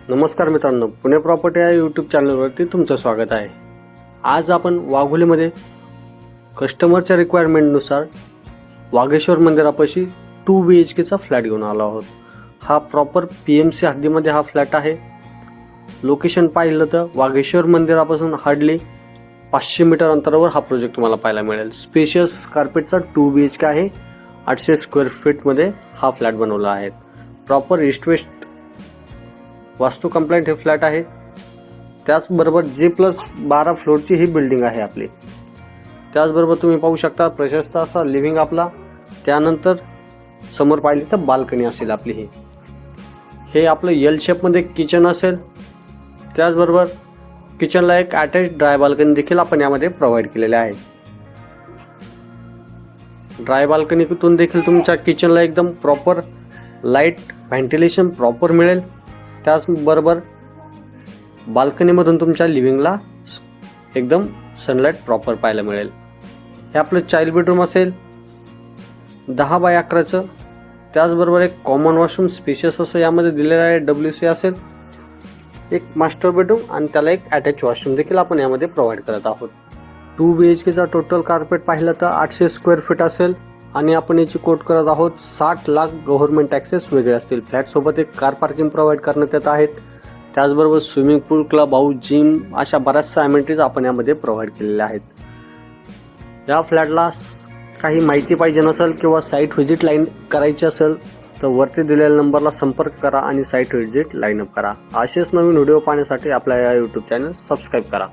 नमस्कार मित्रांनो, पुणे प्रॉपर्टी या यूट्यूब चॅनलवरती तुमचं स्वागत आहे। आज आपण वाघोलीमध्ये कस्टमरच्या रिक्वायरमेंटनुसार वाघेश्वर मंदिरापाशी 2 BHK चा फ्लॅट घेऊन आलो आहोत। हा प्रॉपर PMC हद्दीमध्ये हा फ्लॅट आहे। लोकेशन पाहिलं तर वाघेश्वर मंदिरापासून हार्डली 500 मीटर अंतरावर हा प्रोजेक्ट तुम्हाला पाहायला मिळेल। स्पेशियस कार्पेटचा 2 BHK आहे। 800 स्क्वेअर फीट मध्ये हा फ्लॅट बनवला आहे। प्रॉपर ईस्ट वेस्ट वास्तू कंप्लायंट हे फ्लॅट आहे। त्याचबरोबर G+12 फ्लोअरची ही बिल्डिंग आहे आपली। त्याचबरोबर तुम्ही पाहू शकता प्रशस्त असा लिव्हिंग आपला। त्यानंतर समोर पाहिली तर बाल्कनी असेल आपली। हे आपलं L शेप मध्ये किचन असेल। त्याचबरोबर किचनला एक अटॅच ड्राय बाल्कनी देखील आपण यामध्ये प्रोव्हाइड केलेले आहे। ड्राय बाल्कनीतून देखील तुमच्या किचनला एकदम प्रॉपर लाईट व्हेंटिलेशन प्रॉपर मिळेल। त्याचबरोबर बाल्कनीमधून तुमच्या लिव्हिंगला एकदम सनलाईट प्रॉपर पाहायला मिळेल। हे आपलं चाइल्ड बेडरूम असेल 10 बाय 11चं। त्याचबरोबर एक कॉमन वॉशरूम स्पेशियस असं यामध्ये दिलेलं आहे। WC असेल, एक मास्टर बेडरूम आणि त्याला एक अटॅच वॉशरूम देखील आपण यामध्ये प्रोव्हाइड करत आहोत। 2 BHK चा टोटल कार्पेट पाहिलं तर 800 स्क्वेअर फीट असेल आणि आपण याची कोट करत आहोत 60 लाख गव्हर्नमेंट टॅक्सेस वेगळे असतील। फ्लॅट सोबत एक कार पार्किंग प्रोव्हाइड करण्यात येत आहेत। त्याचबरोबर स्विमिंग पूल, क्लब हाऊस, जिम अशा बऱ्याचशा अमेनिटीज आपण यामध्ये प्रोव्हाइड केलेल्या आहेत। या फ्लॅटला काही माहिती पाहिजे नसेल किंवा साईट व्हिजिट लाईन करायची असेल तर वरती दिलेल्या नंबरला संपर्क करा आणि साईट व्हिजिट लाईन अप करा। असेच नवीन व्हिडिओ पाहण्यासाठी आपल्या या यूट्यूब चॅनल सबस्क्राईब करा।